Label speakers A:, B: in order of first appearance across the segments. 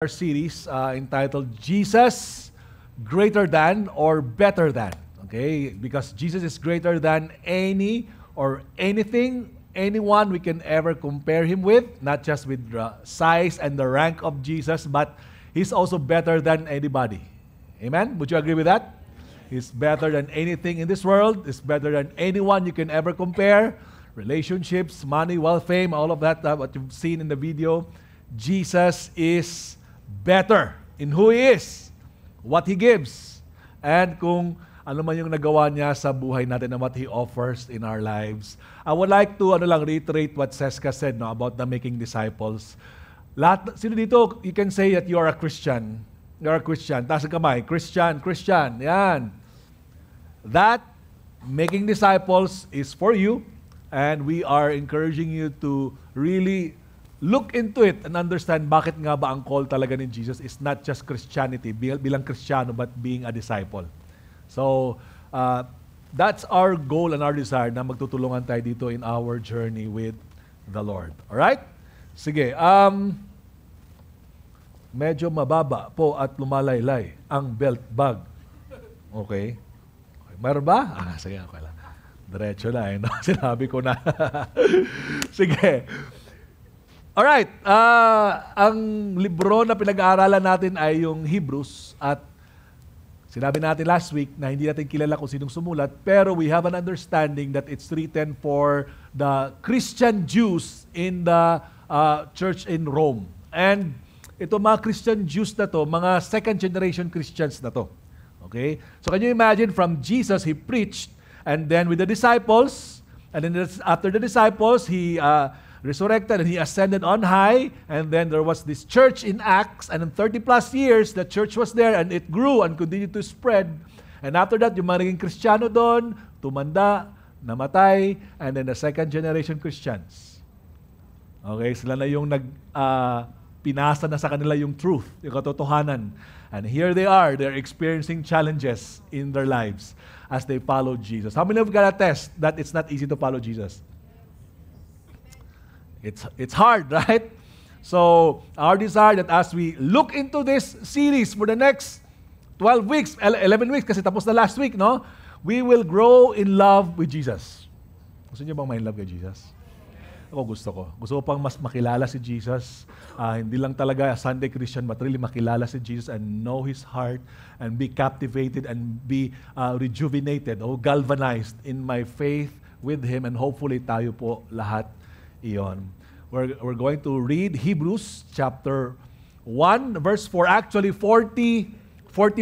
A: our series entitled Jesus Greater Than or Better Than. Okay? Because Jesus is greater than any or anything, anyone we can ever compare Him with, not just with the size and the rank of Jesus, but He's also better than anybody. Amen? Would you agree with that? He's better than anything in this world. He's better than anyone you can ever compare. Relationships, money, wealth, fame, all of that, what you've seen in the video. Jesus is better in who He is, what He gives, and kung ano man yung nagawa niya sa buhay natin and what He offers in our lives. I would like to reiterate what Seska said about the making disciples. Sino dito, you can say that you are a Christian. You're a Christian. Taas ang kamay. Christian, Christian. Yan. That making disciples is for you, and we are encouraging you to really look into it and understand bakit nga ba ang call talaga ni Jesus is not just Christianity, bilang Kristiyano, but being a disciple. So, that's our goal and our desire na magtutulungan tayo dito in our journey with the Lord. Alright? Sige. Medyo mababa po at lumalaylay ang belt bag. Okay? Meron ba? Sige, okay lang. Diretso na no? Sinabi ko na. Sige. Alright, ang libro na pinag-aaralan natin ay yung Hebrews at sinabi natin last week na hindi natin kilala kung sinong sumulat, pero we have an understanding that it's written for the Christian Jews in the church in Rome. And ito mga Christian Jews na to, mga second generation Christians na to. Okay? So can you imagine from Jesus, He preached, and then with the disciples, and then after the disciples, He resurrected and He ascended on high, and then there was this church in Acts, and in 30 plus years, the church was there and it grew and continued to spread. And after that, yung mga naging Kristiyano doon, tumanda, namatay, and then the second generation Christians. Okay, sila na yung pinasa na sa kanila yung truth, yung katotohanan. And here they are, they're experiencing challenges in their lives as they follow Jesus. How many of you got a test that it's not easy to follow Jesus? It's hard, right? So, our desire that as we look into this series for the next 12 weeks, 11 weeks, kasi tapos na last week, no? We will grow in love with Jesus. Gusto niyo bang may love kay Jesus? Ako gusto ko. Gusto ko pang mas makilala si Jesus. Hindi lang talaga Sunday Christian, but really makilala si Jesus and know His heart and be captivated and be rejuvenated or galvanized in my faith with Him, and hopefully tayo po lahat iyon. We're going to read Hebrews chapter 1 verse 4. Actually, 40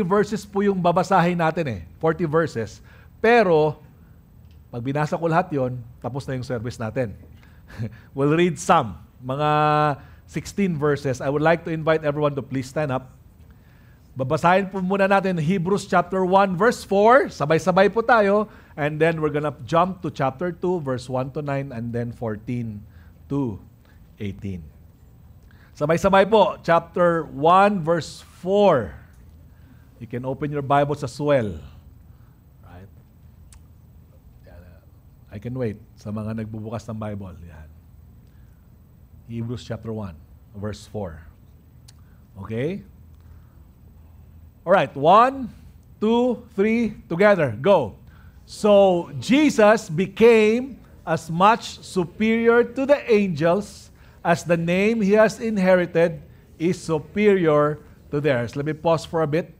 A: verses po yung babasahin natin 40 verses. Pero, pag binasa ko lahat yon, tapos na yung service natin. We'll read some, mga 16 verses. I would like to invite everyone to please stand up. Babasahin po muna natin Hebrews chapter 1 verse 4. Sabay-sabay po tayo. And then we're gonna jump to chapter 2 verse 1 to 9 and then 14 to 18. Sabay-sabay po. Chapter 1 verse 4. You can open your Bibles as well. Right? I can wait sa mga nagbubukas ng Bible. Yan. Hebrews chapter 1 verse 4. Okay? Alright, 1, 2, 3, together, go. So, Jesus became as much superior to the angels as the name He has inherited is superior to theirs. Let me pause for a bit.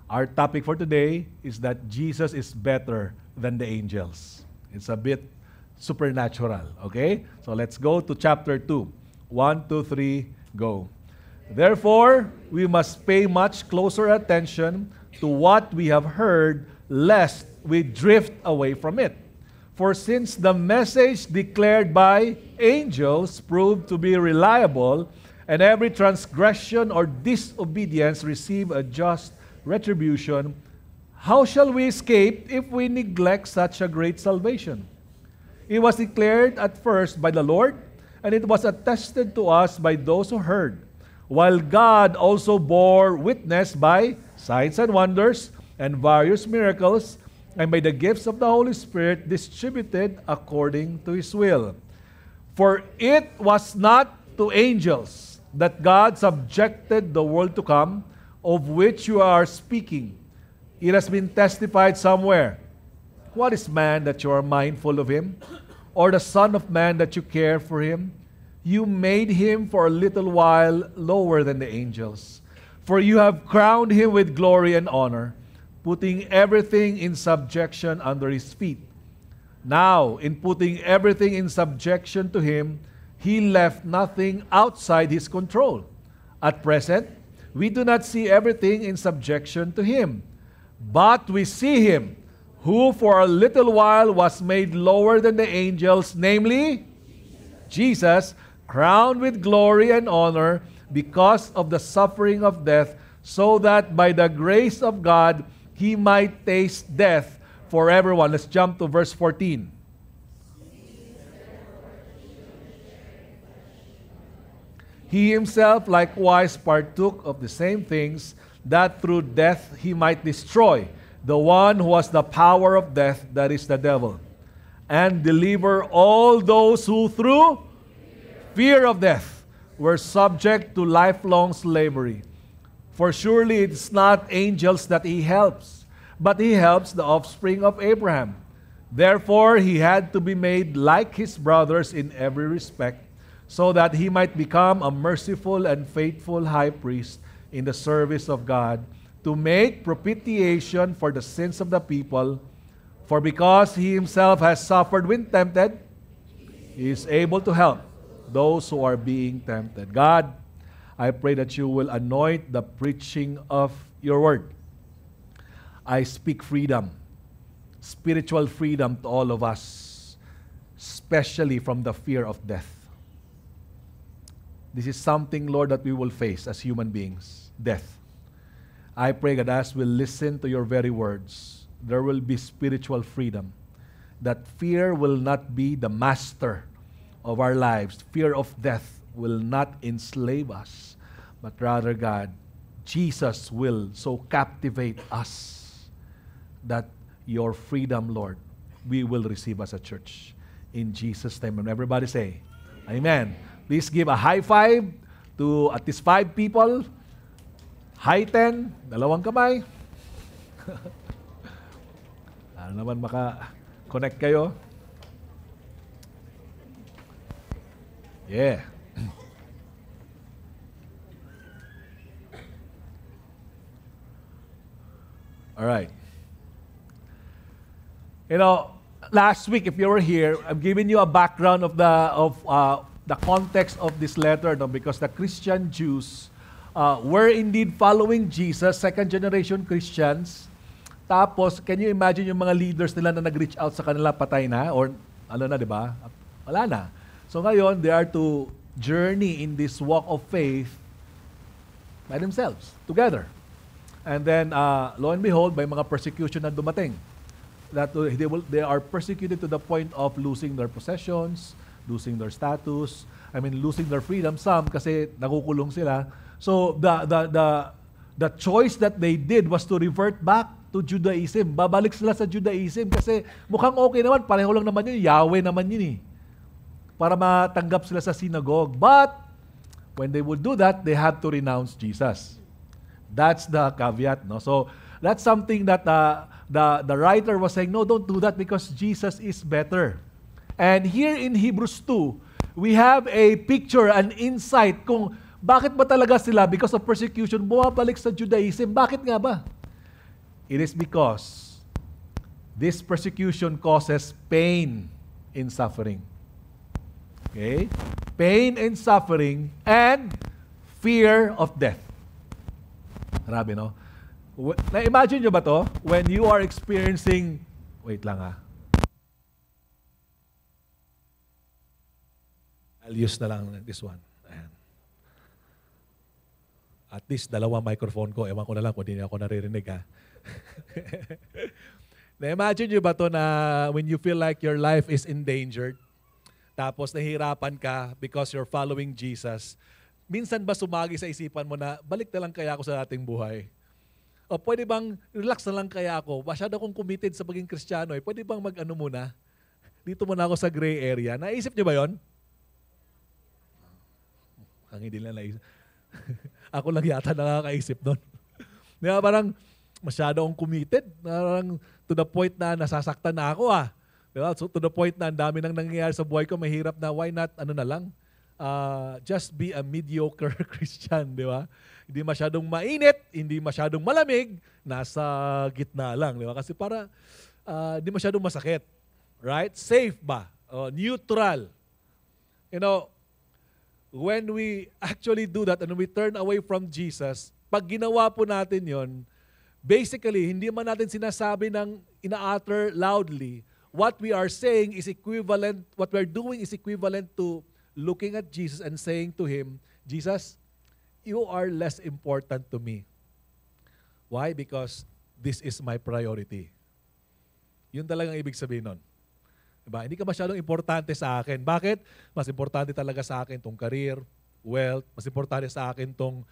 A: Our topic for today is that Jesus is better than the angels. It's a bit supernatural, okay? So, let's go to chapter 2. 1, 2, 3, go. Therefore, we must pay much closer attention to what we have heard, lest we drift away from it. For since the message declared by angels proved to be reliable, and every transgression or disobedience receive a just retribution, how shall we escape if we neglect such a great salvation? It was declared at first by the Lord, and it was attested to us by those who heard, while God also bore witness by signs and wonders and various miracles, and by the gifts of the Holy Spirit distributed according to His will. For it was not to angels that God subjected the world to come, of which you are speaking. It has been testified somewhere. What is man that you are mindful of him? Or the Son of Man that you care for him? You made him for a little while lower than the angels. For you have crowned him with glory and honor, putting everything in subjection under his feet. Now, in putting everything in subjection to him, he left nothing outside his control. At present, we do not see everything in subjection to him, but we see him, who for a little while was made lower than the angels, namely, Jesus, crowned with glory and honor because of the suffering of death, so that by the grace of God, he might taste death for everyone. Let's jump to verse 14. He himself likewise partook of the same things, that through death he might destroy the one who has the power of death, that is the devil, and deliver all those who through fear of death were subject to lifelong slavery. For surely it's not angels that he helps, but he helps the offspring of Abraham. Therefore he had to be made like his brothers in every respect, so that he might become a merciful and faithful high priest in the service of God, to make propitiation for the sins of the people. For because he himself has suffered when tempted, he is able to help those who are being tempted. God, I pray that you will anoint the preaching of your word. I speak freedom, spiritual freedom to all of us, especially from the fear of death. This is something, Lord, that we will face as human beings, death. I pray, God, as we listen to your very words, there will be spiritual freedom, that fear will not be the master of our lives. Fear of death will not enslave us, but rather, God, Jesus will so captivate us that your freedom, Lord, we will receive as a church. In Jesus' name. And everybody say, Amen. Please give a high five to at least 5 people. High 10, dalawang kamay. Ano naman maka-connect kayo? Yeah. All right. You know, last week, if you were here, I've given you a background of the context of this letter, no? Because the Christian Jews were indeed following Jesus, second-generation Christians. Tapos, can you imagine yung mga leaders nila na nag-reach out sa kanila, patay na? Or, ano na, di ba? Wala na. So ngayon, they are to journey in this walk of faith by themselves, together. And then, lo and behold, may mga persecution na dumating. That they are persecuted to the point of losing their possessions, losing their status, losing their freedom. Some kasi nakukulong sila. So the choice that they did was to revert back to Judaism. Babalik sila sa Judaism kasi mukhang okay naman, pareho lang naman yun, Yahweh naman yun eh. Para matanggap sila sa synagogue. But when they would do that, they had to renounce Jesus. That's the caveat, no? So that's something that the writer was saying, no, don't do that because Jesus is better. And here in Hebrews 2, we have a picture, an insight kung bakit ba talaga sila, because of persecution, bumabalik sa Judaism. Bakit nga ba? It is because this persecution causes pain and suffering. Okay? Pain and suffering and fear of death. Grabe, no? Na-imagine nyo ba to? When you are experiencing, wait lang I'll use na lang this one. Ayan. At least 2 microphone ko. Ewan ko na lang kung hindi ako naririnig ha. Na-imagine nyo ba to na when you feel like your life is endangered, tapos nahihirapan ka because you're following Jesus, minsan ba sumagi sa isipan mo na balik na lang kaya ako sa ating buhay? O pwede bang relax na lang kaya ako? Masyado akong committed sa pagiging Kristiyano. Pwede bang mag-ano muna? Dito muna ako sa gray area. Naisip nyo ba yon? Ang hindi nila naisip. Ako lang yata nakakaisip doon. Di ba, parang masyado akong committed. Parang to the point na nasasaktan na ako Di ba? So to the point na ang dami nang nangyayari sa buhay ko, mahirap na, why not, just be a mediocre Christian, di ba? Hindi masyadong mainit, hindi masyadong malamig, nasa gitna lang, di ba? Kasi para hindi masyadong masakit. Right? Safe ba? Neutral. You know, when we actually do that and we turn away from Jesus, pag ginawa po natin yon, basically, hindi man natin sinasabi ng ina-utter loudly, what we are saying is equivalent, what we are doing is equivalent to looking at Jesus and saying to Him, Jesus, you are less important to me. Why? Because this is my priority. Yun talagang ibig sabihin nun. Diba? Hindi ka masyadong importante sa akin. Bakit? Mas importante talaga sa akin tong career, wealth, mas importante sa akin tong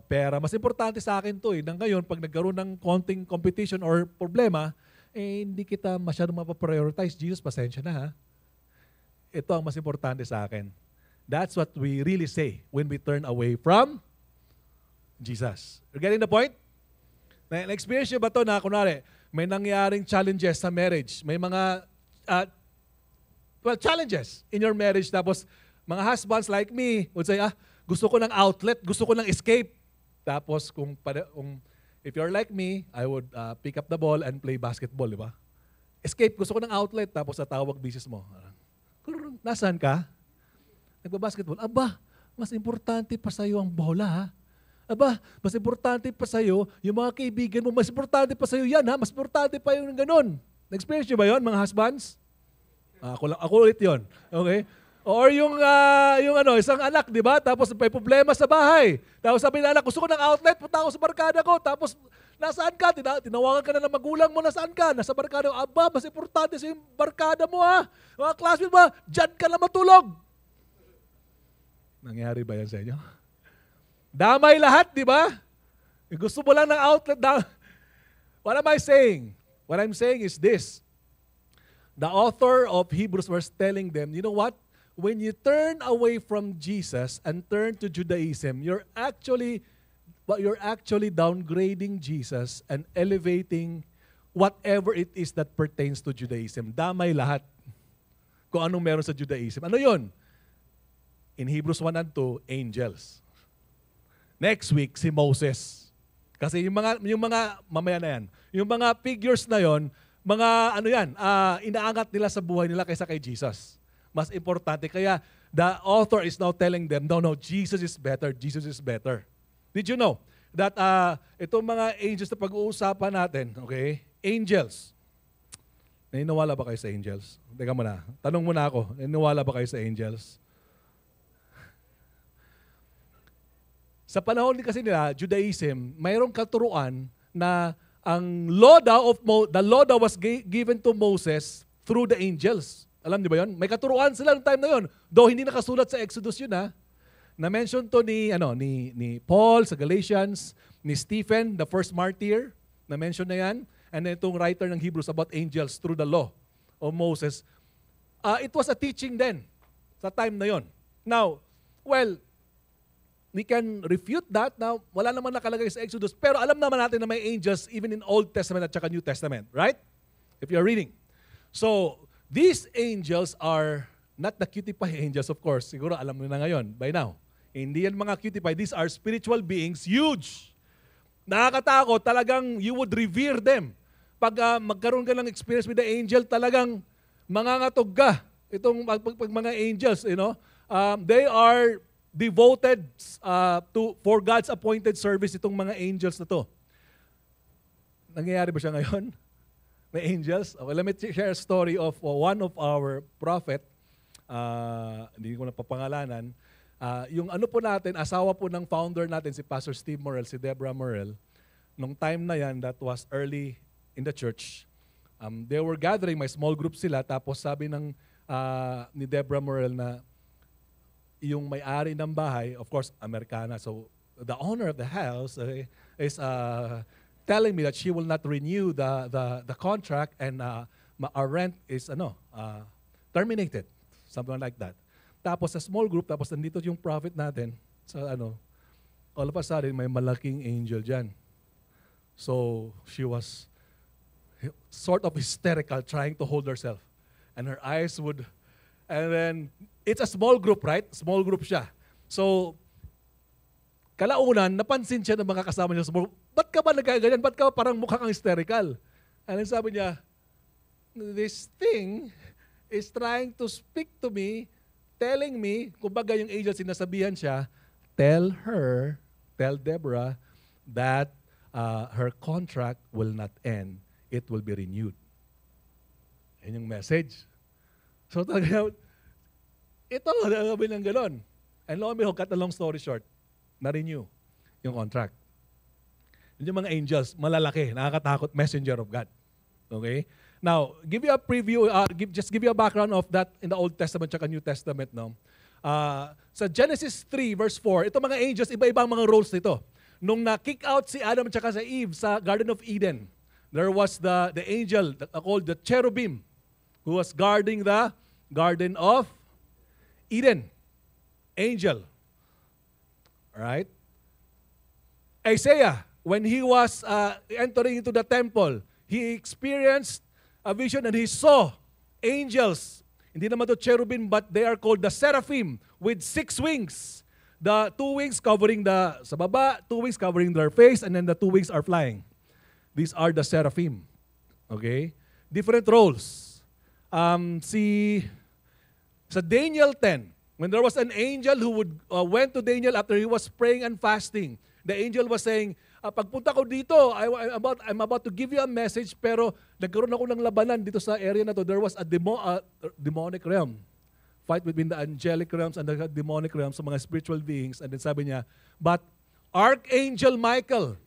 A: pera. Mas importante sa akin to Nang ngayon, pag nagkaroon ng konting competition or problema, hindi kita masyadong mapaprioritize. Jesus, pasensya na ha. Ito ang mas importante sa akin. That's what we really say when we turn away from Jesus. You're getting the point? Na-experience nyo ba ito na, kunwari, may nangyaring challenges sa marriage. May mga challenges in your marriage. Tapos, mga husbands like me would say, gusto ko ng outlet, gusto ko ng escape. Tapos, if you're like me, I would pick up the ball and play basketball, di ba? Escape, gusto ko ng outlet. Tapos, tatawag business mo. Nasaan ka? Nagbabasketball. Aba, mas importante pa sa'yo ang bola, ha? Aba, mas importante pa sa'yo yung mga kaibigan mo. Mas importante pa sa'yo yan, ha? Mas importante pa yung ganun. Na-experience nyo ba yun, mga husbands? Ako ulit yun. Okay? Or yung isang anak, di ba? Tapos may problema sa bahay. Tapos sabi ng anak, gusto ko ng outlet, punta ako sa barkada ko. Tapos, nasaan ka? Tinawagan ka na ng magulang mo, nasaan ka? Nasa barkada ko. Aba, mas importante sa yung barkada mo, ha? Mga classmates mo, dyan ka na matulog. Nangyari ba yan sa inyo? Damay lahat, di ba? Gusto mo lang ng outlet. What am I saying? What I'm saying is this. The author of Hebrews was telling them, you know what? When you turn away from Jesus and turn to Judaism, you're actually downgrading Jesus and elevating whatever it is that pertains to Judaism. Damay lahat kung anong meron sa Judaism. Ano yun? In Hebrews 1 and 2, angels. Next week, si Moses. Kasi yung mga mamaya na yan, yung mga figures na yon, inaangat nila sa buhay nila kaysa kay Jesus. Mas importante. Kaya the author is now telling them, no, Jesus is better. Jesus is better. Did you know that itong mga angels na pag-uusapan natin, okay? Angels. Naniniwala ba kayo sa angels? Teka muna. Tanong muna ako. Naniniwala ba kayo sa angels? Sa panahon din kasi nila, Judaism, mayroong katuruan na ang the law that was given to Moses through the angels. Alam niyo ba yun? May katuruan sila noong time na yun. Though hindi nakasulat sa Exodus yun, ha? Na-mention to ni Paul sa Galatians, ni Stephen, the first martyr, na-mention na yan. And then itong writer ng Hebrews about angels through the law of Moses. It was a teaching then, sa time na yun. Now, we can refute that. Now, wala naman nakalagay sa Exodus. Pero alam naman natin na may angels even in Old Testament at saka New Testament. Right? If you're reading. So, these angels are not the cutie pie angels, of course. Siguro alam mo na ngayon, by now. Hindi yan mga cutie pie. These are spiritual beings, huge. Nakakatakot. Talagang you would revere them. Pag magkaroon ka ng experience with the angel, talagang mangangatog ka. Itong pag mga angels, they are devoted for God's appointed service itong mga angels na to. Nangyayari ba siya ngayon? May angels? Okay, let me share a story of one of our prophet. Hindi ko na papangalanan. Yung po natin, asawa po ng founder natin, si Pastor Steve Morel, si Deborah Morel. Nung time na yan, that was early in the church. They were gathering, may small group sila, tapos sabi ni Deborah Morel na yung may-ari ng bahay, of course, Americana. So, the owner of the house is telling me that she will not renew the contract and our rent is terminated. Something like that.
B: Tapos sa small group, tapos nandito yung prophet natin, sa all of a sudden, may malaking angel dyan. So, she was sort of hysterical, trying to hold herself. And her eyes would, and then, it's a small group, right? Small group siya. So, kalaunan, napansin siya ng mga kasama niya sa small group, ba't ka ba nagkaganyan? Ba't ka parang mukha kang hysterical? And then sabi niya, this thing is trying to speak to me, telling me, kumbaga yung angel sinasabihan siya, tell Deborah, that her contract will not end. It will be renewed. Yan yung message. So talaga, ito, sabi ng gano'n. And lo and behold, cut a long story short, na-renew yung contract. Yung mga angels, malalaki, nakakatakot, messenger of God. Okay? Now, give you a preview, just give you a background of that in the Old Testament at New Testament. No? Sa Genesis 3 verse 4, ito mga angels, iba-ibang mga roles nito. Nung na-kick out si Adam at sa Eve sa Garden of Eden, there was the angel called the cherubim who was guarding the Garden of Eden. Angel. Alright? Isaiah, when he was entering into the temple, he experienced a vision and he saw angels. Hindi naman to cherubim, but they are called the seraphim with 6 wings. The 2 wings covering sa baba, 2 wings covering their face, and then the 2 wings are flying. These are the seraphim. Okay? Different roles. Sa Daniel 10, when there was an angel who went to Daniel after he was praying and fasting, the angel was saying, pagpunta ko dito, I'm about to give you a message, pero nagkaroon ako ng labanan dito sa area na to. There was a demonic realm. Fight between the angelic realms and the demonic realms, sa mga spiritual beings. And then sabi niya, but Archangel Michael,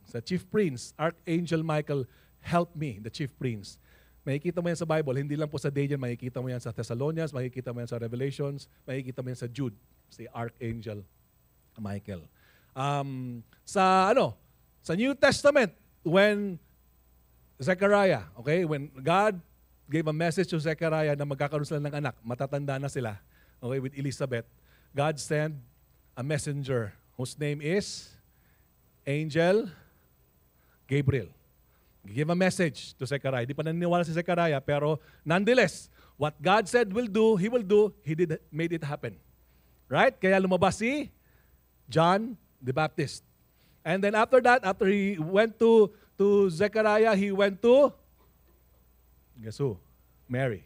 B: sa chief prince, Archangel Michael, help me, the chief prince. Makikita mo yan sa Bible, hindi lang po sa Daniel, makikita mo yan sa Thessalonians, makikita mo yan sa Revelations, makikita mo yan sa Jude, si Archangel Michael. Sa New Testament, when Zechariah, okay, when God gave a message to Zechariah na magkakaroon sila ng anak, matatanda na sila, okay, with Elizabeth, God sent a messenger whose name is Angel Gabriel. He gave a message to Zechariah. Di pa naniniwala si Zechariah, pero nonetheless, what God said will do, He will do, He made it happen. Right? Kaya lumabas si John the Baptist. And then after that, after he went to Zechariah, he went to, guess who? Mary.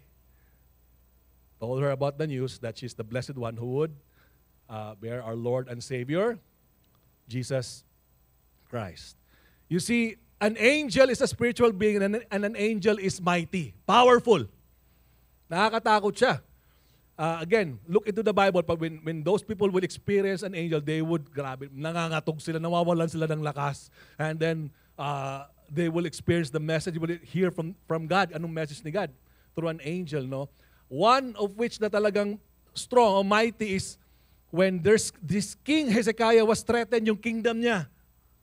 B: Told her about the news that she's the blessed one who would bear our Lord and Savior, Jesus Christ. You see, an angel is a spiritual being and an angel is mighty, powerful. Nakakatakot siya. Again, look into the Bible. When those people will experience an angel, they would, grabe, nangangatog sila, nawawalan sila ng lakas. And then, they will experience the message, will hear from God. Anong message ni God? Through an angel, no? One of which na talagang strong or mighty is when this King Hezekiah was threatened, yung kingdom niya.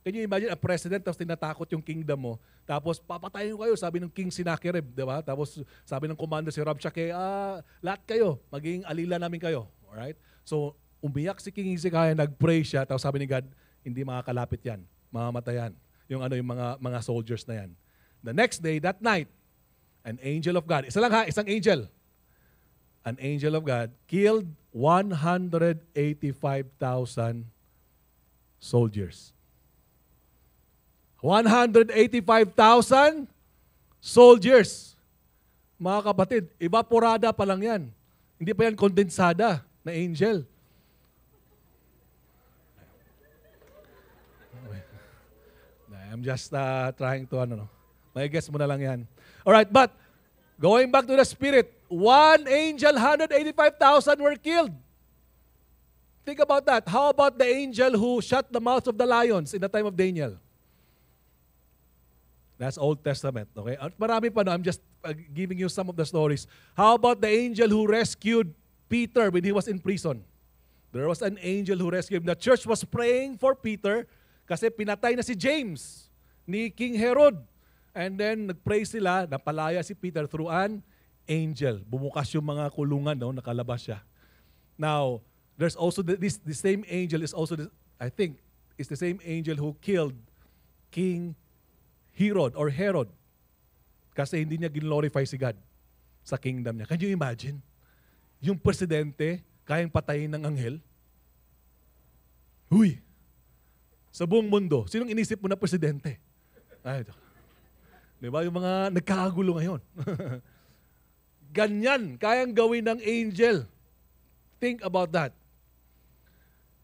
B: Can you imagine a president, tapos tinatakot yung kingdom mo, tapos papatayin ko kayo, sabi ng King Sennacherib, di ba? Tapos sabi ng commander si Rabshakeh, lahat kayo, maging alila namin kayo. Alright? So, umiyak si King Hezekiah, nag-pray siya, tapos sabi ni God, hindi makakalapit yan, mamamatayan. Yung mga soldiers na yan. The next day, that night, an angel of God, isang angel. An angel of God killed 185,000 soldiers. 185,000 soldiers. Mga kapatid, evaporada pa lang yan. Hindi pa yan kondensada na angel. I'm just trying to, may guess mo na lang yan. Alright, but going back to the spirit, one angel, 185,000 were killed. Think about that. How about the angel who shut the mouths of the lions in the time of Daniel? That's Old Testament, okay? At marami pa, no? I'm just giving you some of the stories. How about the angel who rescued Peter when he was in prison? There was an angel who rescued him. The church was praying for Peter kasi pinatay na si James ni King Herod. And then nagpray sila, napalaya si Peter through an angel. Bumukas yung mga kulungan, no? Nakalabas siya. Now, there's also the same angel is also, I think, is the same angel who killed King Herod. Kasi hindi niya glorify si God sa kingdom niya. Can you imagine? Yung presidente, kayang patayin ng anghel? Huy! Sa buong mundo, sinong inisip mo na presidente? Ay, di ba? Yung mga nagkakagulo ngayon. Ganyan, kayang gawin ng angel. Think about that.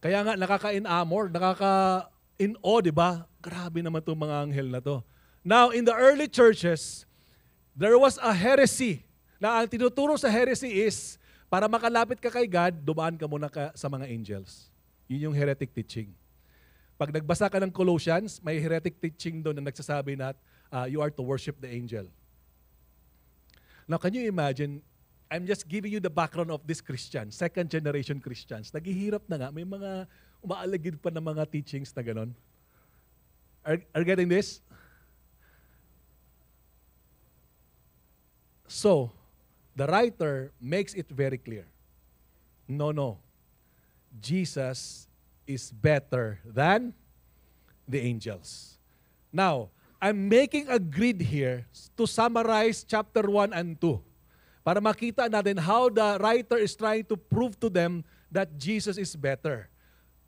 B: Kaya nga, nakaka-in-amor, nakaka-in-awe, di ba? Grabe naman itong mga anghel na to. Now, in the early churches, there was a heresy. Na ang tinuturo sa heresy is, para makalapit ka kay God, dumaan ka muna sa mga angels. Yun yung heretic teaching. Pag nagbasa ka ng Colossians, may heretic teaching doon na nagsasabi na you are to worship the angel. Now, can you imagine, I'm just giving you the background of this Christians, second generation Christians. Naghihirap na nga, may mga umaalagid pa ng mga teachings na ganon. Are you getting this? So, the writer makes it very clear. No. Jesus is better than the angels. Now, I'm making a grid here to summarize chapter 1 and 2 para makita natin how the writer is trying to prove to them that Jesus is better.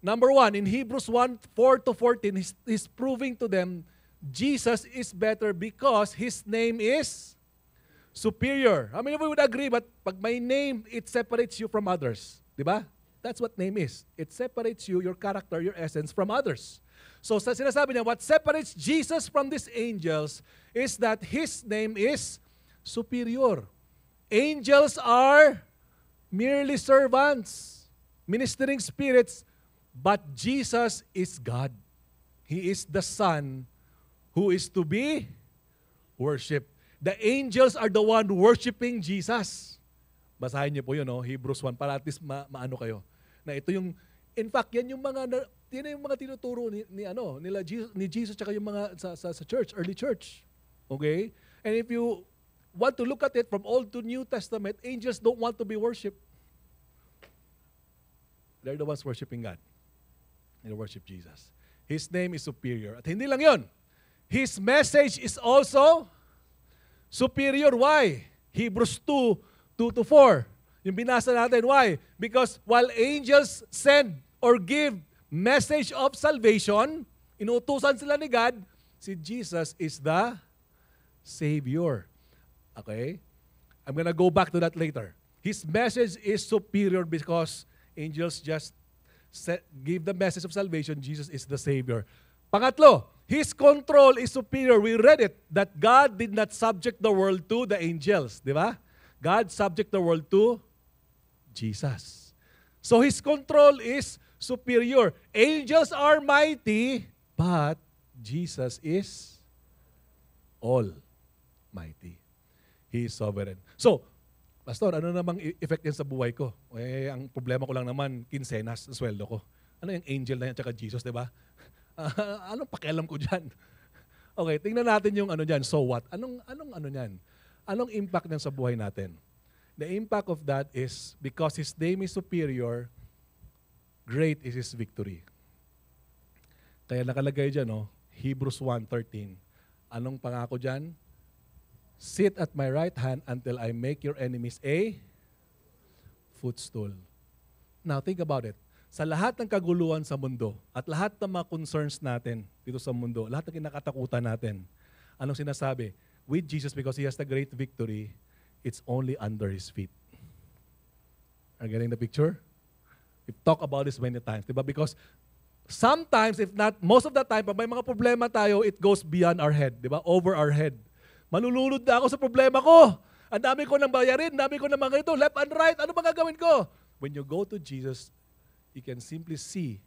B: Number 1, in Hebrews 1:4-14, he's proving to them Jesus is better because His name is superior. I mean, we would agree, but pag may name, it separates you from others. Diba? That's what name is. It separates you, your character, your essence from others. So sinasabi niya, what separates Jesus from these angels is that His name is superior. Angels are merely servants, ministering spirits, but Jesus is God. He is the Son who is to be worshipped. The angels are the one worshiping Jesus. Basahin niyo po yun, no? Hebrews 1, para at least maano kayo. Na ito yung, in fact, yan yung mga tinuturo ni Jesus tsaka yung mga sa church, early church. Okay? And if you want to look at it from Old to New Testament, angels don't want to be worshipped. They're the ones worshiping God. They worship Jesus. His name is superior. At hindi lang yun. His message is also superior. Why? Hebrews 2:2-4. Yung binasa natin. Why? Because while angels send or give message of salvation, inuutusan sila ni God, si Jesus is the Savior. Okay? I'm gonna go back to that later. His message is superior because angels just give the message of salvation. Jesus is the Savior. Pangatlo, His control is superior. We read it, that God did not subject the world to the angels. Di ba? God subject the world to Jesus. So His control is superior. Angels are mighty, but Jesus is almighty. He is sovereign. So, Pastor, ano namang effect yan sa buhay ko? Ang problema ko lang naman, kinsenas, sweldo ko. Ano yung angel na yan tsaka Jesus, di ba? Anong pakialam ko dyan? Okay, tingnan natin yung ano dyan. So what? Anong ano dyan? Anong impact niyan sa buhay natin? The impact of that is because His name is superior, great is His victory. Kaya nakalagay dyan, no? Hebrews 1:13. Anong pangako dyan? Sit at my right hand until I make your enemies a footstool. Now, think about it. Sa lahat ng kaguluhan sa mundo at lahat ng mga concerns natin dito sa mundo, lahat ng kinakatakutan natin, anong sinasabi? With Jesus, because He has the great victory, it's only under His feet. Are you getting the picture? We've talked about this many times, diba? Because sometimes, if not most of the time, pag may mga problema tayo, it goes beyond our head, diba? Over our head. Malulunod na ako sa problema ko. Ang dami ko nang bayarin, dami ko nang mga ito, left and right, ano bang gagawin ko? When you go to Jesus, you can simply see,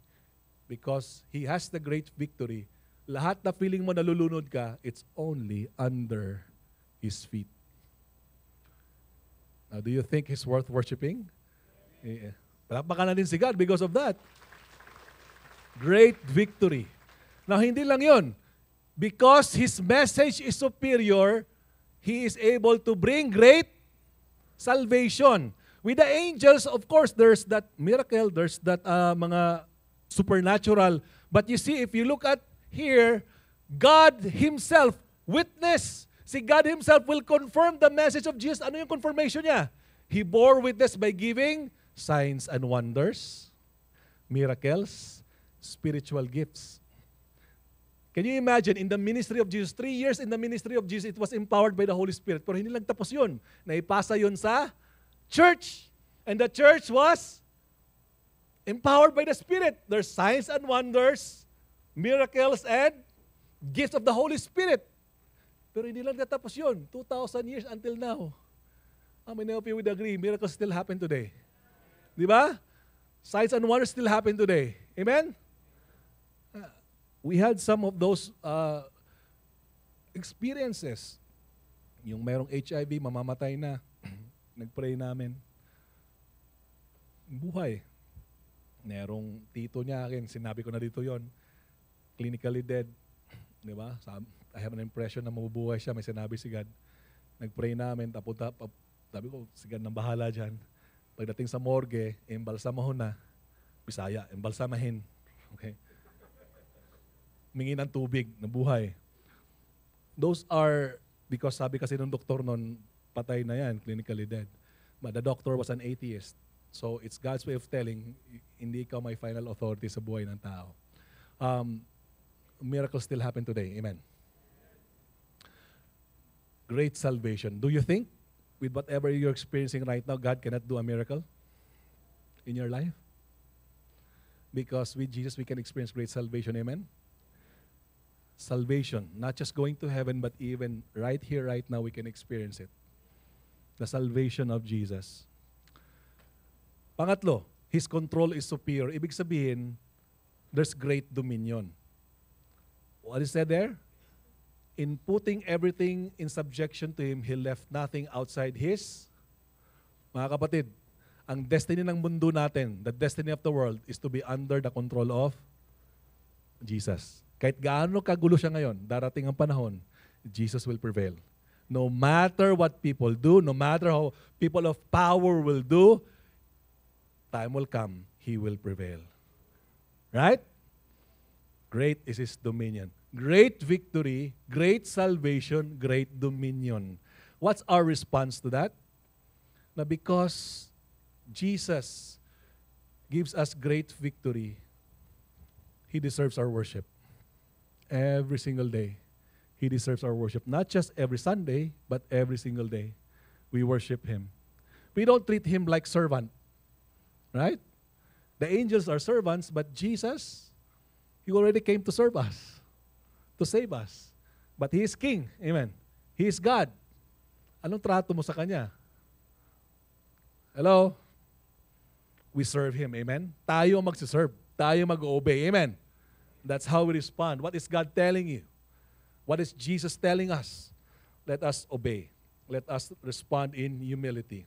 B: because He has the great victory, lahat na feeling mo nalulunod ka, it's only under His feet. Now, do you think He's worth worshiping? Yeah. Palakpakan na din si God because of that. Great victory. Now, hindi lang yun. Because His message is superior, He is able to bring great salvation. With the angels, of course, there's that miracle, there's that mga supernatural. But you see, if you look at here, God Himself witness. Si God Himself will confirm the message of Jesus. Ano yung confirmation niya? He bore witness by giving signs and wonders, miracles, spiritual gifts. Can you imagine, in the ministry of Jesus, 3 years in the ministry of Jesus, it was empowered by the Holy Spirit. Pero hindi lang tapos yun. Naipasa yun sa church. And the church was empowered by the Spirit. There's signs and wonders, miracles, and gifts of the Holy Spirit. Pero hindi lang natapos yun. 2,000 years until now. How many of you would agree, miracles still happen today? Di ba? Signs and wonders still happen today. Amen? We had some of those experiences. Yung mayroong HIV, mamamatay na. Nagpray namin. Buhay. Merong tito niya akin, sinabi ko na dito yon, clinically dead. Di ba? I have an impression na mabubuhay siya. May sinabi si God. Nagpray namin, sabi ko, si God nang bahala dyan. Pagdating sa morgue, embalsamahon na. Bisaya, embalsamahin. Okay? Mingi ng tubig, nabuhay. Those are, because sabi kasi ng doktor nun, patay na yan, clinically dead. But the doctor was an atheist. So it's God's way of telling, hindi ikaw may final authority sa buhay ng tao. Miracles still happen today. Amen. Great salvation. Do you think, with whatever you're experiencing right now, God cannot do a miracle in your life? Because with Jesus, we can experience great salvation. Amen? Salvation, not just going to heaven, but even right here, right now, we can experience it. The salvation of Jesus. Pangatlo, His control is superior. Ibig sabihin, there's great dominion. What is said there? In putting everything in subjection to Him, He left nothing outside His. Mga kapatid, ang destiny ng mundo natin, the destiny of the world, is to be under the control of Jesus. Kahit gaano kagulo siya ngayon, darating ang panahon, Jesus will prevail. No matter what people do, no matter how people of power will do, time will come, He will prevail. Right? Great is His dominion. Great victory, great salvation, great dominion. What's our response to that? Na because Jesus gives us great victory, He deserves our worship. Every single day, He deserves our worship. Not just every Sunday, but every single day. We worship Him. We don't treat Him like servant. Right? The angels are servants, but Jesus, He already came to serve us, to save us. But He is King. Amen. He is God. Anong trato mo sa Kanya? Hello? We serve Him. Amen? Tayo magsiserve. Tayo mag-obey. Amen? That's how we respond. What is God telling you? What is Jesus telling us? Let us obey. Let us respond in humility.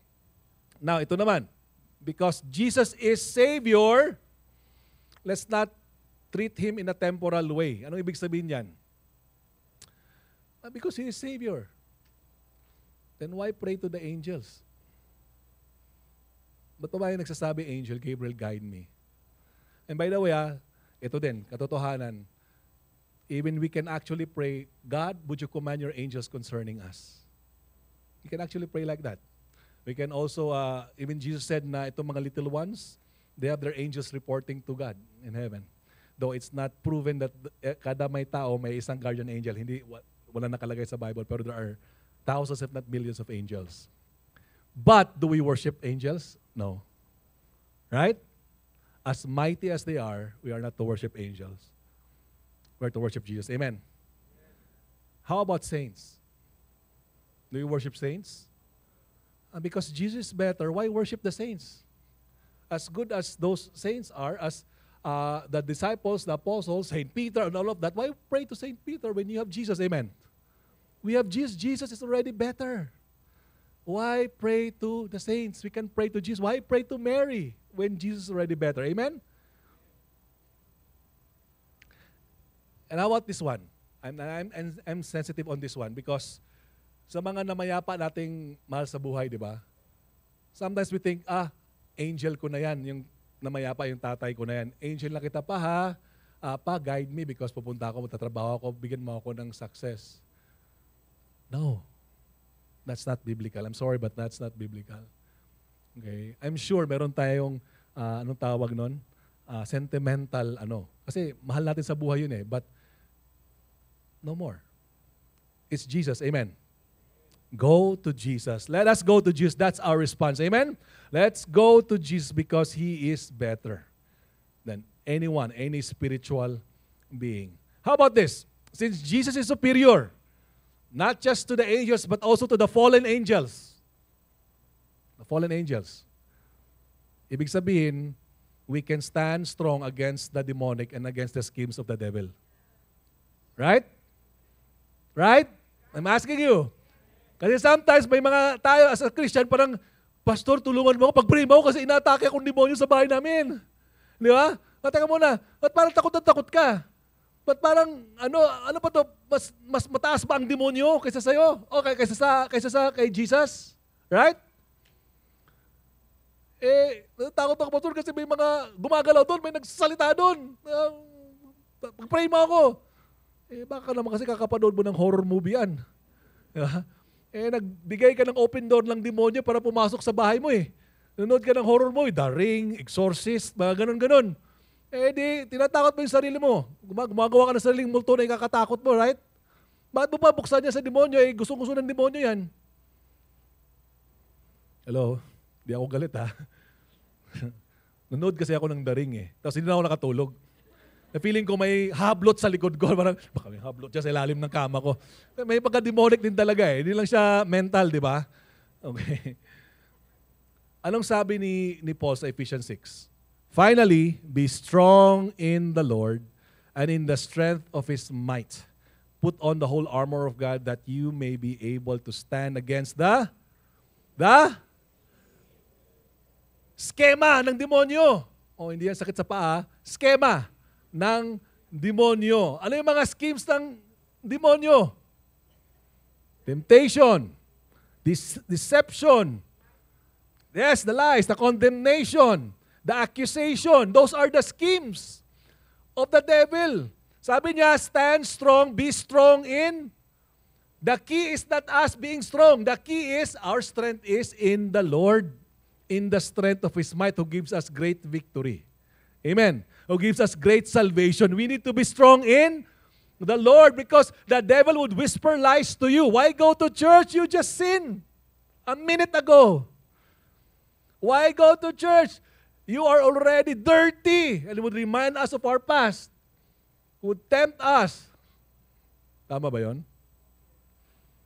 B: Now, ito naman. Because Jesus is Savior, let's not treat Him in a temporal way. Anong ibig sabihin yan? Because He is Savior. Then why pray to the angels? Ba't ba yung nagsasabi, Angel Gabriel, guide me? And by the way, ito din, katotohanan, even we can actually pray, God, would you command your angels concerning us? We can actually pray like that. We can also, even Jesus said na itong mga little ones, they have their angels reporting to God in heaven. Though it's not proven that kada may tao may isang guardian angel. Hindi, wala nakalagay sa Bible, pero there are thousands if not millions of angels. But do we worship angels? No. Right? As mighty as they are, we are not to worship angels. We are to worship Jesus. Amen. How about saints? Do you worship saints? Because Jesus is better, why worship the saints? As good as those saints are, as the disciples, the apostles, Saint Peter, and all of that, why pray to Saint Peter when you have Jesus? Amen. We have Jesus. Jesus is already better. Why pray to the saints? We can pray to Jesus. Why pray to Mary when Jesus is already better? Amen? And how about this one? I'm sensitive on this one because sa mga namayapa nating mahal sa buhay, di ba? Sometimes we think, angel ko na yan, yung namayapa yung tatay ko na yan. Angel na kita pa ha. Pa, guide me because pupunta ako, magtatrabaho ako, bigyan mo ako ng success. No. That's not biblical. I'm sorry, but that's not biblical. Okay? I'm sure meron tayong, anong tawag nun? Sentimental, Kasi mahal natin sa buhay yun but no more. It's Jesus. Amen. Go to Jesus. Let us go to Jesus. That's our response. Amen? Let's go to Jesus because He is better than anyone, any spiritual being. How about this? Since Jesus is superior, not just to the angels, but also to the fallen angels. The fallen angels. Ibig sabihin, we can stand strong against the demonic and against the schemes of the devil. Right? Right? I'm asking you. Kasi sometimes may mga tayo as a Christian, parang, Pastor, tulungan mo ako. Pag-pray mo ako kasi inatake akong demonyo sa bahay namin. Di ba? Teka muna, ba't parang takot na takot ka? Ba't parang, ano pa to, mas mataas ba ang demonyo kaysa sa'yo? O kaysa sa kay Jesus? Right? Takot ako, Pastor, kasi may mga gumagalaw doon, may nagsasalita doon. Pag-pray mo ako. Baka naman kasi kakapanood mo ng horror movie yan. Di ba? Nagbigay ka ng open door ng demonyo para pumasok sa bahay mo Nanonood ka ng horror movie, The Ring, Exorcist, mga ganun-ganun. Di, tinatakot mo yung sarili mo. Gumagawa ka ng sariling multo na ikakatakot mo, right? Bakit mo pa buksan niya sa demonyo? Gustong-gusto ng demonyo yan. Hello? Di ako galit ha. Nanonood kasi ako ng The Ring Tapos hindi na ako nakatulog. Feeling ko may hablot sa likod ko. Parang, baka may hablot dyan sa ilalim ng kama ko. May pagka-demonic din talaga Hindi lang siya mental, di ba? Okay. Anong sabi ni Paul sa Ephesians 6? Finally, be strong in the Lord and in the strength of His might. Put on the whole armor of God that you may be able to stand against the skema ng demonyo. Hindi yan sakit sa paa. Skema ng demonyo. Ano yung mga schemes ng demonyo? Temptation, deception, yes, the lies, the condemnation, the accusation. Those are the schemes of the devil. Sabi niya, stand strong, be strong in. The key is not us being strong. The key is our strength is in the Lord, in the strength of His might who gives us great victory. Amen. Who gives us great salvation. We need to be strong in the Lord because the devil would whisper lies to you. Why go to church? You just sinned a minute ago. Why go to church? You are already dirty. And it would remind us of our past. Would tempt us. Tama ba yun?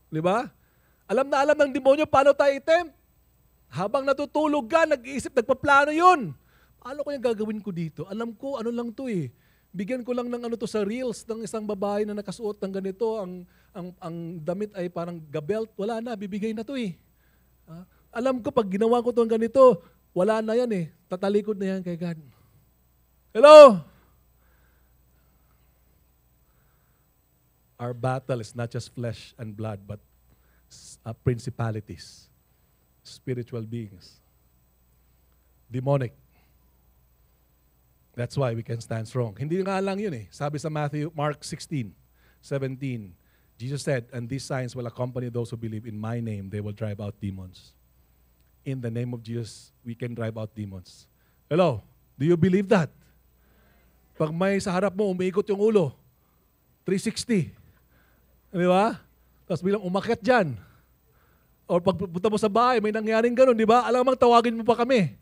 B: Di ba? Alam na alam ng demonyo paano tayo i-tempt. Habang natutulog ka, nag-iisip, nagpaplano yun. Paano ko yung gagawin ko dito? Alam ko, ano lang to Bigyan ko lang ng to sa reels ng isang babae na nakasuot ng ganito. Ang damit ay parang gabelt. Wala na, bibigay na to Alam ko, pag ginawa ko to ng ganito, wala na yan Tatalikod na yan kay God. Hello? Our battle is not just flesh and blood, but principalities, spiritual beings, demonic. That's why we can stand strong. Hindi nga lang yun Sabi sa Mark 16:17, Jesus said, and these signs will accompany those who believe in my name. They will drive out demons. In the name of Jesus, we can drive out demons. Hello? Do you believe that? Pag may sa harap mo, umiikot yung ulo, 360. Di ba? Tapos bilang umakyat dyan. O pag punta mo sa bahay, may nangyaring ganun, di ba? Alam mo, tawagin mo pa kami.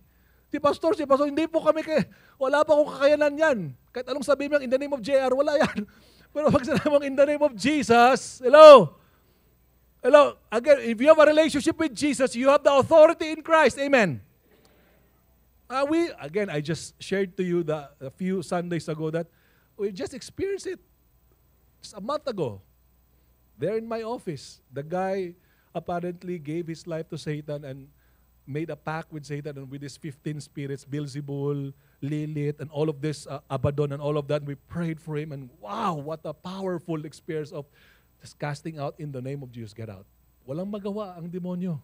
B: Si Pastor, hindi po kami wala pa akong kakayanan yan. Kahit anong sabihin mo, in the name of JR, wala yan. Pero pag sinabi mo, in the name of Jesus, hello? Hello? Again, if you have a relationship with Jesus, you have the authority in Christ. Amen. I just shared to you a few Sundays ago that we just experienced it. Just a month ago. There in my office, the guy apparently gave his life to Satan and made a pact with Satan and with his 15 spirits, Beelzebul, Lilith, and all of this, Abaddon and all of that. We prayed for him and wow, what a powerful experience of just casting out in the name of Jesus, get out. Walang magawa ang demonyo.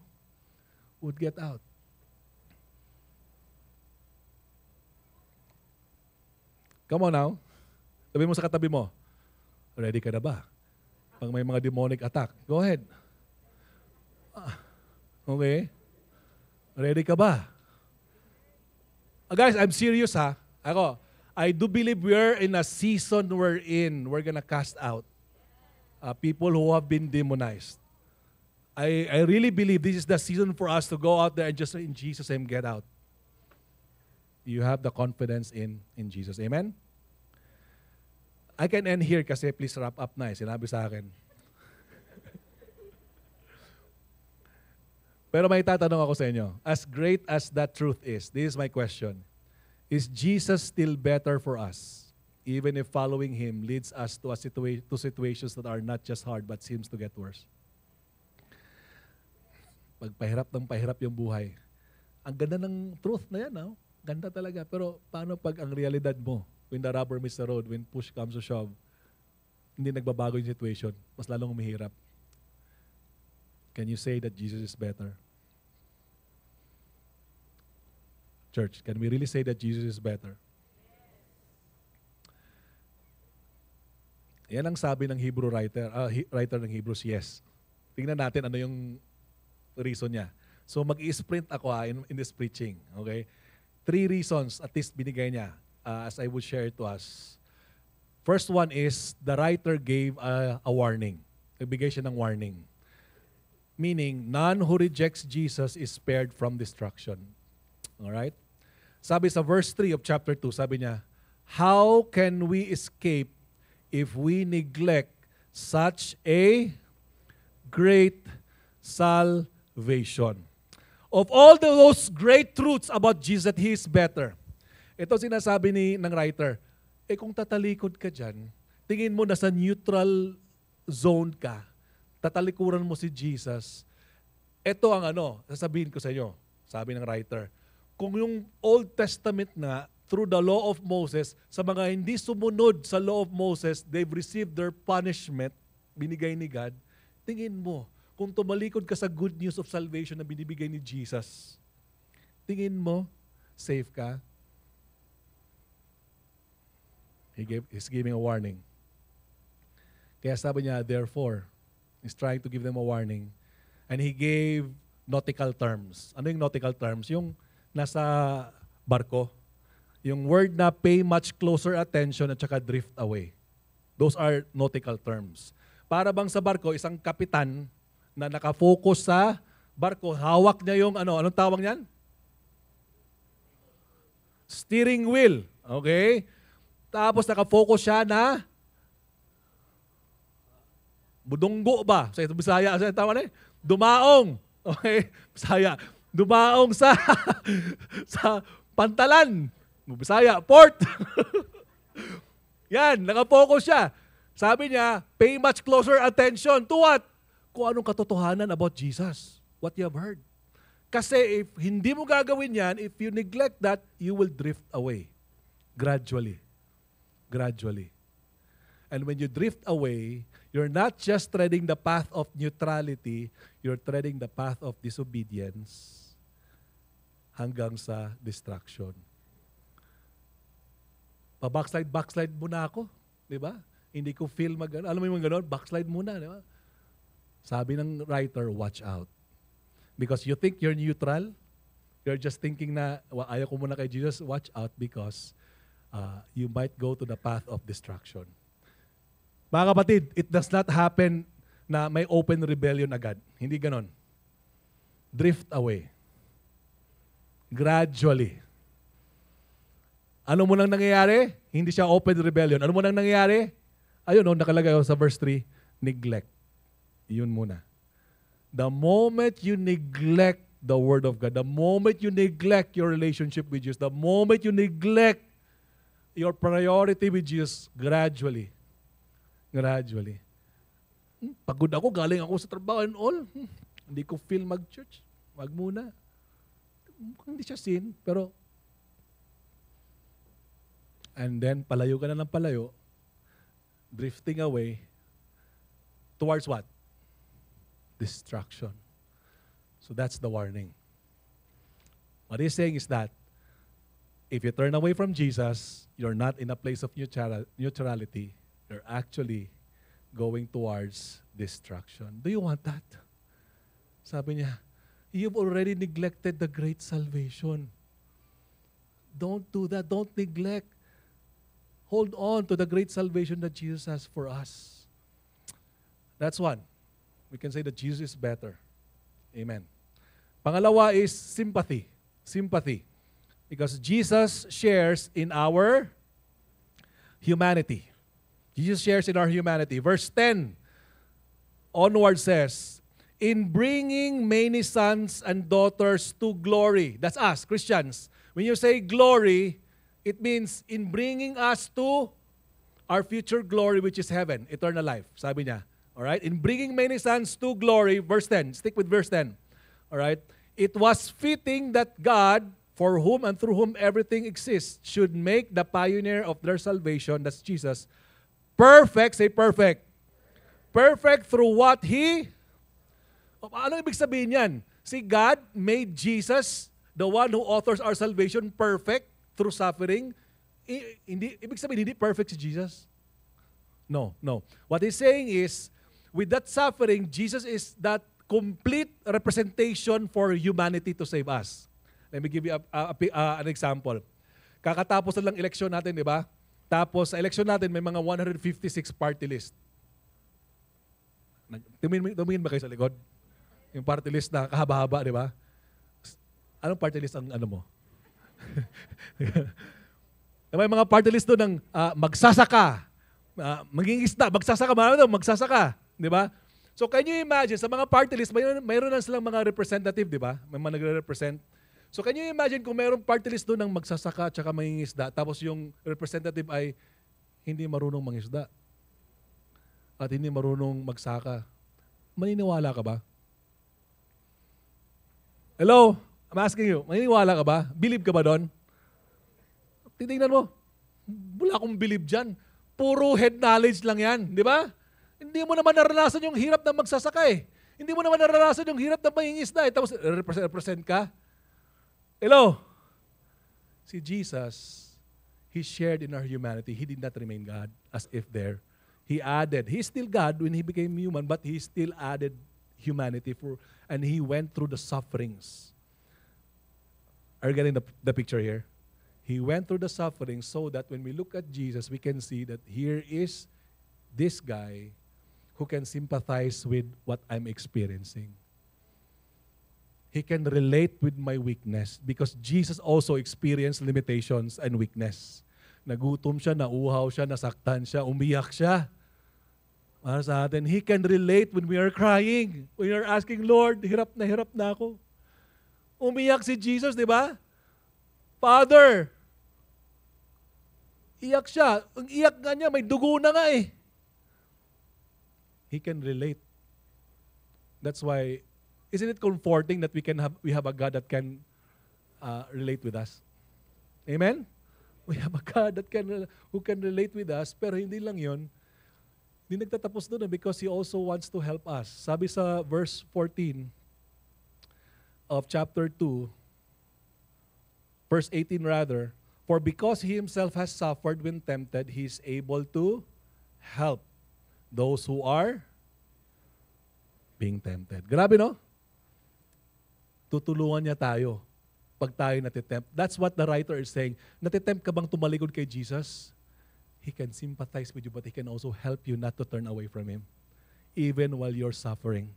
B: Would get out. Come on now. Sabi mo sa katabi mo, ready ka na ba? Pag may mga demonic attack, go ahead. Okay? Ready ka ba? Guys, I'm serious ha. I do believe we're in a season we're gonna cast out people who have been demonized. I really believe this is the season for us to go out there and just in Jesus' name get out. You have the confidence in Jesus. Amen? I can end here kasi please wrap up na. Sinabi sa akin. Pero may tatanong ako sa inyo. As great as that truth is, this is my question. Is Jesus still better for us, even if following Him leads us to situations that are not just hard but seems to get worse? Pagpahirap ng pahirap yung buhay. Ang ganda ng truth na yan, no? Ganda talaga. Pero paano pag ang realidad mo, when the rubber meets the road, when push comes to shove, hindi nagbabago yung situation, mas lalong humihirap. Can you say that Jesus is better? Church, can we really say that Jesus is better? Yan ang sabi ng Hebrew writer ng Hebrews, yes. Tingnan natin ano yung reason niya. So mag-i-sprint ako in this preaching. Okay? 3 reasons at least binigay niya as I would share to us. First one is the writer gave a warning. Nagbigay siya ng warning. Meaning, none who rejects Jesus is spared from destruction. Alright? Sabi sa verse 3 of chapter 2, sabi niya, how can we escape if we neglect such a great salvation? Of all those great truths about Jesus, that He is better. Ito sinasabi ng writer, kung tatalikod ka dyan, tingin mo nasa neutral zone ka, tatalikuran mo si Jesus, ito ang sasabihin ko sa inyo, sabi ng writer, kung yung Old Testament na, through the law of Moses, sa mga hindi sumunod sa law of Moses, they've received their punishment, binigay ni God, tingin mo, kung tumalikod ka sa good news of salvation na binibigay ni Jesus, tingin mo, safe ka? He's giving a warning. Kaya sabi niya, therefore, he's trying to give them a warning. And he gave nautical terms. Ano yung nautical terms? Yung nasa barko. Yung word na pay much closer attention at saka drift away. Those are nautical terms. Para bang sa barko, isang kapitan na nakafocus sa barko, hawak niya yung anong tawag niyan? Steering wheel. Okay? Tapos nakafocus siya na budunggo ba? Sa Bisaya, sa tama na dumaong. Okay? Bisaya. Dumaong sa pantalan. Bisaya, port. Yan, nakafocus siya. Sabi niya, pay much closer attention to what? Kung anong katotohanan about Jesus. What you have heard. Kasi if hindi mo gagawin yan, if you neglect that, you will drift away. Gradually. Gradually. And when you drift away, you're not just treading the path of neutrality, you're treading the path of disobedience hanggang sa destruction. Pa-backslide muna ako. Di ba? Hindi ko feel alam mo yung gano'n? Backslide muna. Di ba? Sabi ng writer, watch out. Because you think you're neutral, you're just thinking na, ayaw ko muna kay Jesus, watch out because you might go to the path of destruction. Mga kapatid, it does not happen na may open rebellion agad. Hindi ganon. Drift away. Gradually. Ano mo nang nangyayari? Hindi siya open rebellion. Ano mo nang nangyayari? Ayun, nakalagay sa verse 3, neglect. Yun muna. The moment you neglect the Word of God, the moment you neglect your relationship with Jesus, the moment you neglect your priority with Jesus, gradually, pagod ako, galing ako sa trabaho and all, hindi ko feel mag-church. Wag muna. Hindi siya sin, pero and then palayo ka na ng palayo, drifting away towards what? Destruction. So that's the warning. What he's saying is that If you turn away from Jesus, you're not in a place of neutrality. You're actually going towards destruction. Do you want that? Sabi niya, you've already neglected the great salvation. Don't do that. Don't neglect. Hold on to the great salvation that Jesus has for us. That's one. We can say that Jesus is better. Amen. Pangalawa is sympathy. Sympathy. Because Jesus shares in our humanity. Jesus shares in our humanity. Verse 10 onward says, in bringing many sons and daughters to glory. That's us, Christians. When you say glory, it means in bringing us to our future glory, which is heaven, eternal life. Sabi niya. Alright? In bringing many sons to glory, verse 10. Stick with verse 10. Alright? It was fitting that God, for whom and through whom everything exists, should make the pioneer of their salvation, that's Jesus, perfect, say perfect. Perfect through what He... Ano ibig sabihin yan? See, God made Jesus, the one who authors our salvation, perfect through suffering. Ibig sabihin, hindi perfect si Jesus? No. What He's saying is, with that suffering, Jesus is that complete representation for humanity to save us. Let me give you an example. Kakatapos na lang eleksyon natin, di ba? Tapos sa eleksyon natin, may mga 156 party list. Tumingin ba kayo sa likod? Yung party list na kahaba-haba, di ba? Anong party list ang ano mo? May mga party list doon ng magsasaka, mangingisda, magsasaka. Di ba? So can you imagine, sa mga party list, mayroon na silang mga representative, di ba? May mga nagre-represent. So can you imagine kung mayroong party list doon ng magsasaka at mangingisda, tapos yung representative ay hindi marunong mangisda at hindi marunong magsaka. Maniniwala ka ba? Hello? I'm asking you, maniniwala ka ba? Believe ka ba doon? Titingnan mo. Wala akong believe dyan. Puro head knowledge lang yan. Di ba? Hindi mo naman naranasan yung hirap na magsasaka eh. Hindi mo naman naranasan yung hirap na mangingisda eh. Tapos represent ka. Hello? Si Jesus, He shared in our humanity. He did not remain God as if there. He added. He's still God when He became human, but He still added humanity and He went through the sufferings. Are you getting the picture here? He went through the suffering so that when we look at Jesus, we can see that here is this guy who can sympathize with what I'm experiencing. He can relate with my weakness because Jesus also experienced limitations and weakness. Nagutom siya, nauhaw siya, nasaktan siya, umiyak siya. Para sa atin, He can relate when we are crying. When we are asking, Lord, hirap na ako. Umiyak si Jesus, di ba? Father, iyak siya. Ang iyak nga niya, may dugo na nga eh. He can relate. That's why, isn't it comforting that we have a God that can relate with us? Amen? We have a God who can relate with us, pero hindi lang yun. Hindi nagtatapos doon because He also wants to help us. Sabi sa verse 14 of chapter 2, verse 18 rather, for because He Himself has suffered when tempted, He is able to help those who are being tempted. Grabe, no? Tutulungan niya tayo pag tayo natitempt. That's what the writer is saying. Natitempt ka bang tumalikod kay Jesus? He can sympathize with you, but He can also help you not to turn away from Him. Even while you're suffering.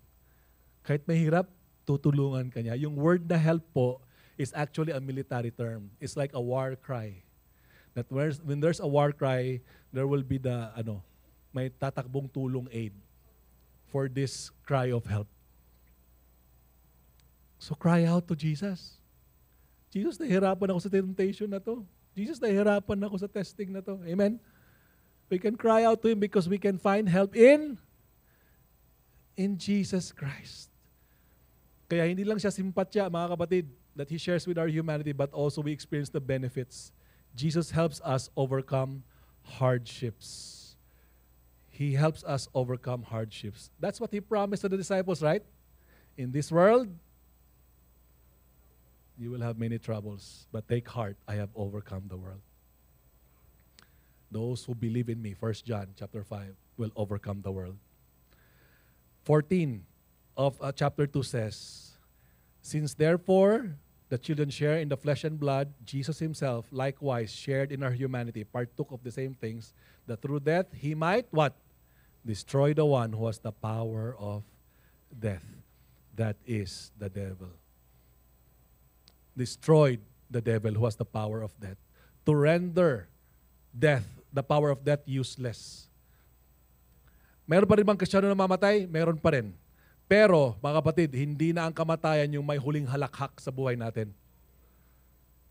B: Kahit mahirap, tutulungan ka niya. Yung word na help po is actually a military term. It's like a war cry. That when there's a war cry, there will be may tatakbong tulong aid for this cry of help. So cry out to Jesus. Jesus, nahihirapan ako sa temptation na to. Jesus, nahihirapan ako sa testing na to. Amen? We can cry out to Him because we can find help in Jesus Christ. Kaya hindi lang siya simpatya, mga kapatid, that He shares with our humanity, but also we experience the benefits. Jesus helps us overcome hardships. He helps us overcome hardships. That's what He promised to the disciples, right? In this world, You will have many troubles, but take heart, I have overcome the world. Those who believe in me, 1 John chapter 5, will overcome the world. 14 of chapter 2 says, since therefore the children share in the flesh and blood, Jesus himself likewise shared in our humanity, partook of the same things, that through death he might, what? Destroy the one who has the power of death. That is the devil. Destroyed the devil who has the power of death. To render death, the power of death, useless. Meron pa rin bang Kristiyano na mamatay? Meron pa rin. Pero, mga kapatid, hindi na ang kamatayan yung may huling halakhak sa buhay natin.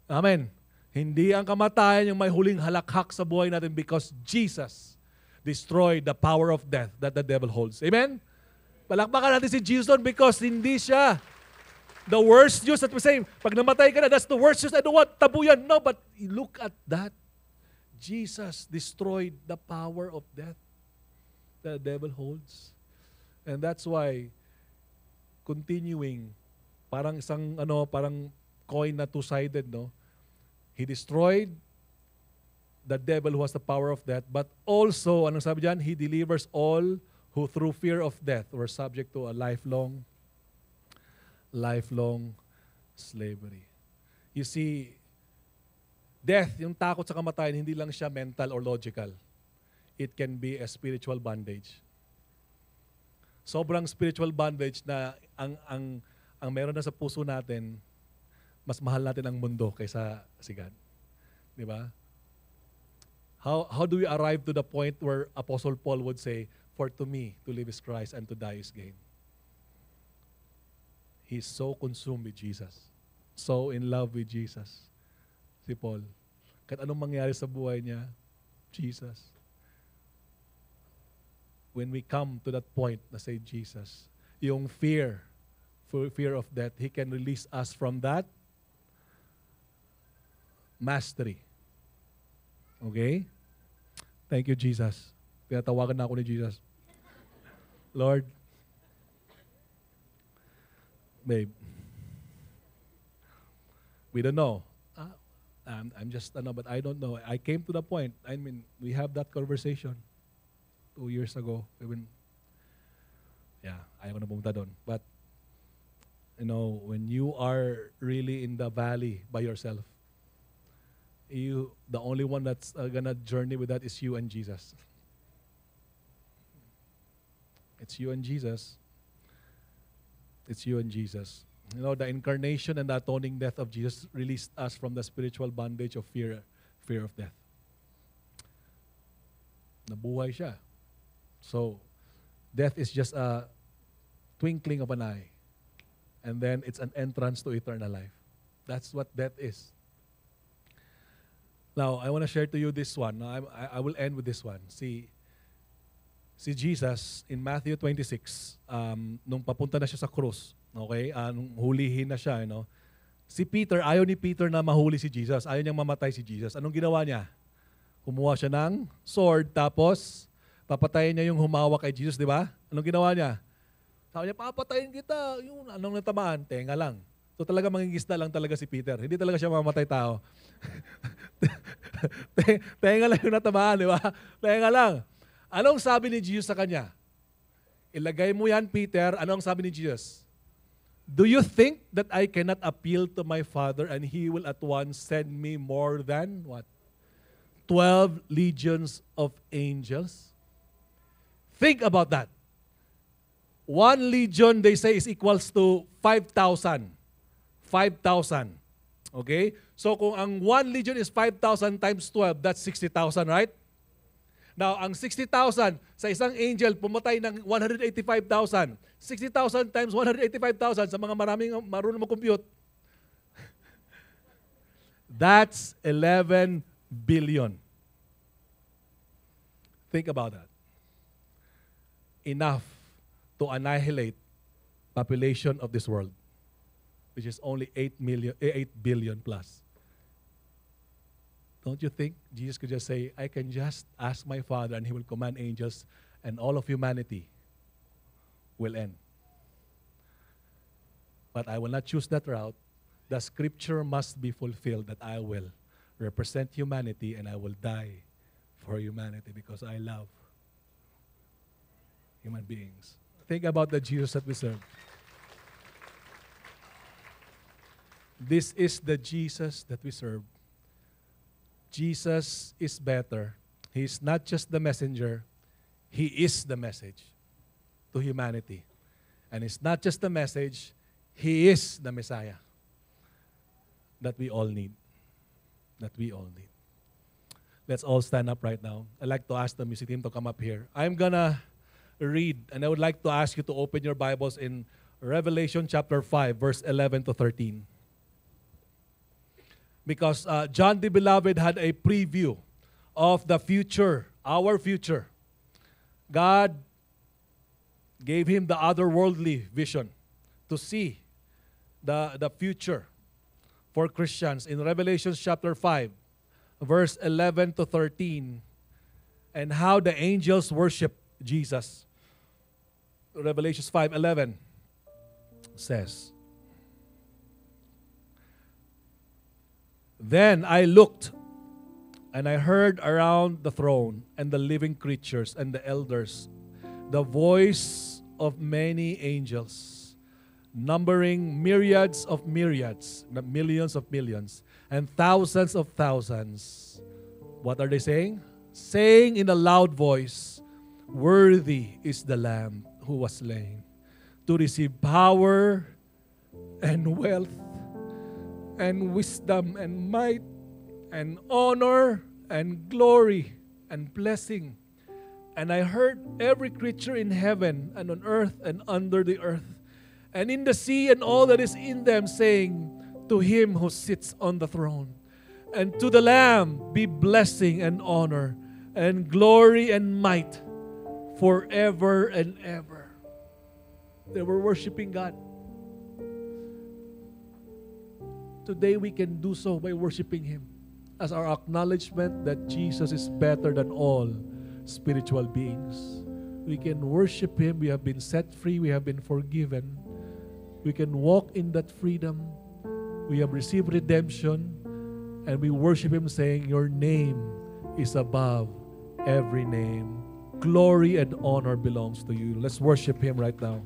B: Amen. Hindi ang kamatayan yung may huling halakhak sa buhay natin because Jesus destroyed the power of death that the devil holds. Amen? Palakpakan natin si Jesus because hindi siya the worst news that we say, pag namatay ka na, that's the worst news. I don't want tabuyan. No, but look at that. Jesus destroyed the power of death that the devil holds. And that's why continuing, parang isang parang coin na two-sided, no? He destroyed the devil who has the power of death, but also, anong sabi diyan? He delivers all who through fear of death were subject to a lifelong slavery. You see, death, yung takot sa kamatayan, hindi lang siya mental or logical. It can be a spiritual bondage. Sobrang spiritual bondage na ang meron na sa puso natin, mas mahal natin ang mundo kaysa si God. Di ba? How do we arrive to the point where Apostle Paul would say, for to me, to live is Christ and to die is gain? He's so consumed with Jesus. So in love with Jesus. Si Paul. Kahit anong mangyari sa buhay niya, Jesus. When we come to that point na say Jesus, yung fear of death, He can release us from that mastery. Okay? Thank you, Jesus. Tinatawagan na ako ni Jesus. Lord, babe, we don't know. I'm just, but I don't know. I came to the point, we have that conversation 2 years ago. Ayaw ko na pumunta doon. But, when you are really in the valley by yourself, the only one that's gonna journey with that is you and Jesus. It's you and Jesus. It's you and Jesus. The incarnation and the atoning death of Jesus released us from the spiritual bondage of fear of death. Nabuhay siya. So, death is just a twinkling of an eye. And then it's an entrance to eternal life. That's what death is. Now, I want to share to you this one. Now, I will end with this one. Si Jesus, in Matthew 26, nung papunta na siya sa krus, okay, nung hulihin na siya, si Peter, ayaw ni Peter na mahuli si Jesus. Ayaw niyang mamatay si Jesus. Anong ginawa niya? Kumuha siya ng sword, tapos papatayin niya yung humawak kay Jesus, di ba? Anong ginawa niya? Sabi niya, papatayin kita. Yung anong natamaan? Tenga lang. So talaga mangingisda lang talaga si Peter. Hindi talaga siya mamamatay tao. Tenga lang yung natamaan, di ba? Tenga lang. Anong sabi ni Jesus sa kanya? Ilagay mo yan, Peter. Anong sabi ni Jesus? Do you think that I cannot appeal to my Father and He will at once send me more than what? 12 legions of angels? Think about that. 1 legion, they say, is equals to 5,000. 5,000. Okay? So kung ang 1 legion is 5,000 times 12, that's 60,000, right? Now, ang 60,000 sa isang angel, pumatay ng 185,000. 60,000 times 185,000 sa mga maraming marunong mag-compute. That's 11 billion. Think about that. Enough to annihilate population of this world, which is only 8 billion plus. Don't you think Jesus could just say, I can just ask my Father and He will command angels and all of humanity will end. But I will not choose that route the scripture must be fulfilled that I will represent humanity and I will die for humanity because I love human beings. Think about the Jesus that we serve. This is the Jesus that we serve. Jesus is better. He is not just the messenger, He is the message to humanity. And it's not just the message, He is the Messiah that we all need. That we all need. Let's all stand up right now. I'd like to ask the music team to come up here. I'm gonna read, and I would like to ask you to open your Bibles in Revelation chapter 5, verse 11 to 13. Because John the Beloved had a preview of the future, our future. God gave him the otherworldly vision to see the future for Christians in Revelation chapter 5, verse 11 to 13, and how the angels worship Jesus. Revelation 5:11 says, "Then I looked, and I heard around the throne and the living creatures and the elders the voice of many angels, numbering myriads of myriads, millions of millions, and thousands of thousands." What are they saying? Saying in a loud voice, "Worthy is the Lamb who was slain to receive power and wealth and wisdom and might and honor and glory and blessing." And I heard every creature in heaven and on earth and under the earth and in the sea and all that is in them saying, "To him who sits on the throne and to the Lamb be blessing and honor and glory and might forever and ever." They were worshiping God. Today we can do so by worshiping Him as our acknowledgement that Jesus is better than all spiritual beings. We can worship Him. We have been set free. We have been forgiven. We can walk in that freedom. We have received redemption. And we worship Him saying, "Your name is above every name. Glory and honor belongs to you." Let's worship Him right now.